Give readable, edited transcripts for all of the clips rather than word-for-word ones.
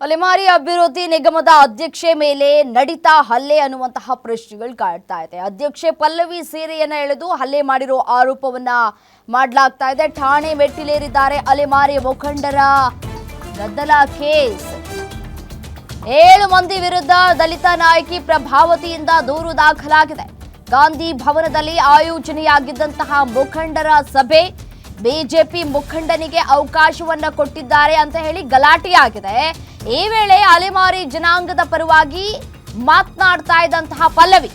ಅಲೆಮಾರಿ ಅಭಿವೃದ್ಧಿ ನಿಗಮದ ಅಧ್ಯಕ್ಷೆ ಮೇಲೆ ನಡೀತಾ ಹಲ್ಲೆ ಅನ್ನುವಂತಹ ಪ್ರಶ್ನೆಗಳು ಕಾಡ್ತಾ ಇದೆ. ಅಧ್ಯಕ್ಷೆ ಪಲ್ಲವಿ ಸೀರೆಯನ್ನ ಎಳೆದು ಹಲ್ಲೆ ಮಾಡಿರೋ ಆರೋಪವನ್ನ ಮಾಡಲಾಗ್ತಾ ಇದೆ. ಠಾಣೆ ಮೆಟ್ಟಿಲೇರಿದ್ದಾರೆ ಅಲೆಮಾರಿ ಮುಖಂಡರ ಗದ್ದಲ ಕೇಸ್. 7 ಮಂದಿ ವಿರುದ್ಧ ದಲಿತ ನಾಯಕಿ ಪ್ರಭಾವತಿಯಿಂದ ದೂರು ದಾಖಲಾಗಿದೆ. ಗಾಂಧಿ ಭವನದಲ್ಲಿ ಆಯೋಜನೆಯಾಗಿದ್ದಂತಹ ಮುಖಂಡರ ಸಭೆ ಬಿಜೆಪಿ ಮುಖಂಡನಿಗೆ ಅವಕಾಶವನ್ನ ಕೊಟ್ಟಿದ್ದಾರೆ ಅಂತ ಹೇಳಿ ಗಲಾಟೆಯಾಗಿದೆ. ಈ ವೇಳೆ ಅಲೆಮಾರಿ ಜನಾಂಗದ ಪರವಾಗಿ ಮಾತನಾಡ್ತಾ ಇದ್ದಂತಹ ಪಲ್ಲವಿ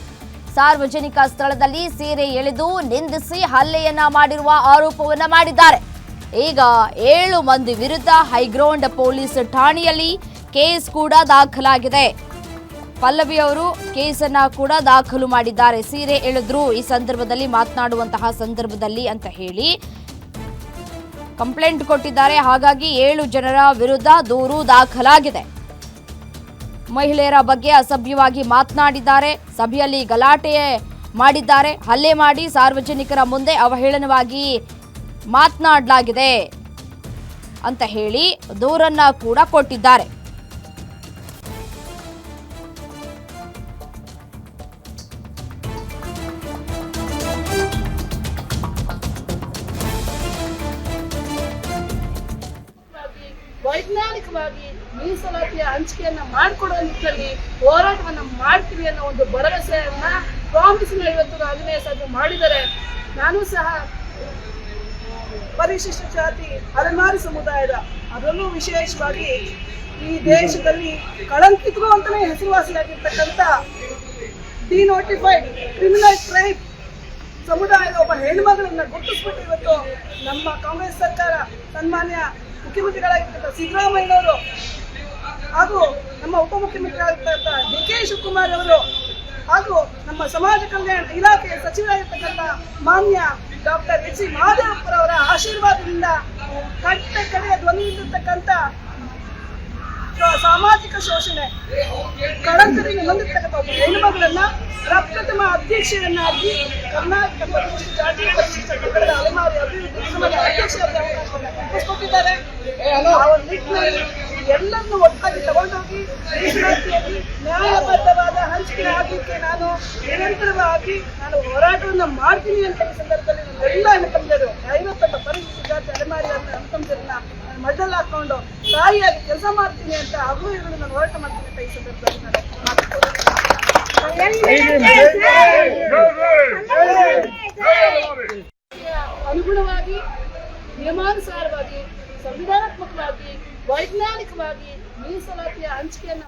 ಸಾರ್ವಜನಿಕ ಸ್ಥಳದಲ್ಲಿ ಸೀರೆ ಎಳೆದು ನಿಂದಿಸಿ ಹಲ್ಲೆಯನ್ನ ಮಾಡಿರುವ ಆರೋಪವನ್ನ ಮಾಡಿದ್ದಾರೆ. ಈಗ 7 ಮಂದಿ ವಿರುದ್ಧ ಹೈಗ್ರೌಂಡ್ ಪೊಲೀಸ್ ಠಾಣೆಯಲ್ಲಿ ಕೇಸ್ ಕೂಡ ದಾಖಲಾಗಿದೆ. ಪಲ್ಲವಿ ಅವರು ಕೇಸನ್ನ ಕೂಡ ದಾಖಲು ಮಾಡಿದ್ದಾರೆ. ಸೀರೆ ಎಳೆದ್ರು ಈ ಸಂದರ್ಭದಲ್ಲಿ ಮಾತನಾಡುವಂತಹ ಸಂದರ್ಭದಲ್ಲಿ ಅಂತ ಹೇಳಿ ಕಂಪ್ಲೇಂಟ್ ಕೊಟ್ಟಿದ್ದಾರೆ. ಹಾಗಾಗಿ 7 ಜನರ ವಿರುದ್ಧ ದೂರು ದಾಖಲಾಗಿದೆ. ಮಹಿಳೆಯರ ಬಗ್ಗೆ ಅಸಭ್ಯವಾಗಿ ಮಾತನಾಡಿದ್ದಾರೆ, ಸಭೆಯಲ್ಲಿ ಗಲಾಟೆ ಮಾಡಿದ್ದಾರೆ, ಹಲ್ಲೆ ಮಾಡಿ ಸಾರ್ವಜನಿಕರ ಮುಂದೆ ಅವಹೇಳನವಾಗಿ ಮಾತನಾಡಲಾಗಿದೆ ಅಂತ ಹೇಳಿ ದೂರನ್ನ ಕೂಡ ಕೊಟ್ಟಿದ್ದಾರೆ. ವೈಜ್ಞಾನಿಕವಾಗಿ ಮೀಸಲಾತಿಯ ಹಂಚಿಕೆಯನ್ನ ಮಾಡಿಕೊಡುವ ನಿಟ್ಟಿನಲ್ಲಿ ಹೋರಾಟವನ್ನ ಮಾಡ್ತೀವಿ ಅನ್ನೋ ಒಂದು ಭರವಸೆಯನ್ನ ಕಾಂಗ್ರೆಸ್ನ ಇವತ್ತು ಆಂಜನೇಯ ಸಾಧನೆ ಮಾಡಿದರೆ, ನಾನು ಸಹ ಪರಿಶಿಷ್ಟ ಜಾತಿ ಅಲೆಮಾರಿ ಸಮುದಾಯದ, ಅದರಲ್ಲೂ ವಿಶೇಷವಾಗಿ ಈ ದೇಶದಲ್ಲಿ ಕಳಂಕಿತರು ಅಂತಾನೆ ಹೆಸರುವಾಸಿಯಾಗಿರ್ತಕ್ಕಂಥ ಡಿನೋಟಿಫೈಡ್ ಕ್ರಿಮಿನಲ್ ಟ್ರೈಬ್ ಸಮುದಾಯದ ಒಬ್ಬ ಹೆಣ್ಮಗಳನ್ನ ಗುರುತಿಸ್ಬಿಟ್ಟು ಇವತ್ತು ನಮ್ಮ ಕಾಂಗ್ರೆಸ್ ಸರ್ಕಾರ ಸನ್ಮಾನ್ಯ ಮುಖ್ಯಮಂತ್ರಿಗಳಾಗಿರ್ತಕ್ಕಂಥ ಸಿದ್ದರಾಮಯ್ಯನವರು ಹಾಗೂ ನಮ್ಮ ಉಪಮುಖ್ಯಮಂತ್ರಿಗಳಾಗಿರ್ತಕ್ಕಂಥ ಡಿ.ಕೆ. ಶಿವಕುಮಾರ್ ಅವರು ಹಾಗೂ ನಮ್ಮ ಸಮಾಜ ಕಲ್ಯಾಣ ಇಲಾಖೆ ಸಚಿವರಾಗಿರ್ತಕ್ಕಂಥ ಮಾನ್ಯ ಡಾಕ್ಟರ್ ಎಚ್ ಸಿ ಮಹದೇವಪ್ಪರವರ ಆಶೀರ್ವಾದದಿಂದ ಕಟ್ಟ ಕಡೆಯ ಧ್ವನಿಯಿಂದಿರ್ತಕ್ಕಂಥ ಸಾಮಾಜಿಕ ಶೋಷಣೆ ಕಳಂಕದಿಂದ ಹೊಂದಿರ್ತಕ್ಕಂಥ ಒಬ್ಬ ಹೆಣ್ಣುಮಗಳನ್ನ ಪ್ರಪ್ರಥಮ ಅಧ್ಯಕ್ಷರನ್ನಾಗಿ ಕರ್ನಾಟಕ ಪರಿಶಿಷ್ಟ ಜಾತಿ ಪರಿಶಿಷ್ಟ ಪಂಗಡದ ಅಲೆಮಾರಿ ಅಭಿವೃದ್ಧಿ ನಿಗಮದ ಅಧ್ಯಕ್ಷರಾಗಿ ಅವಕಾಶವನ್ನು ಕಲ್ಪಿಸಿಕೊಟ್ಟಿದ್ದಾರೆ. ಅವರ ನಿಟ್ಟಿನಲ್ಲಿ ಎಲ್ಲರನ್ನೂ ಒಟ್ಟಾಗಿ ತಗೊಂಡೋಗಿ ಮೀಸಲಾತಿಯಲ್ಲಿ ನ್ಯಾಯಬದ್ಧವಾದ ಹಂಚಿಕೆ ಆಗಲಿಕ್ಕೆ ನಾನು ನಿರಂತರವಾಗಿ ಹೋರಾಟವನ್ನು ಮಾಡ್ತೀನಿ ಅಂತ ಈ ಸಂದರ್ಭದಲ್ಲಿ ಎಲ್ಲ ಅನುಕಂಪರು 50 ಪರಿಶಿಷ್ಟ ಜಾತಿ ಅಲೆಮಾರಿ ಅನುಕಂಪರನ್ನ ಮಡ್ಡಲ್ಲಿ ಹಾಕೊಂಡು ತಾಯಿಯಾಗಿ ಕೆಲಸ ಮಾಡ್ತೀನಿ ಅಂತ ಹಾಗೂ ಇವರು ನಾನು ಹೋರಾಟ ಮಾಡ್ತೀನಿ ಅಂತ ಈ ಸಂದರ್ಭದಲ್ಲಿ ನಾನು ಅನುಗುಣವಾಗಿ ನಿಯಮಾನುಸಾರವಾಗಿ ಸಂವಿಧಾನಾತ್ಮಕವಾಗಿ ವೈಜ್ಞಾನಿಕವಾಗಿ ಮೀಸಲಾತಿಯ ಹಂಚಿಕೆಯನ್ನು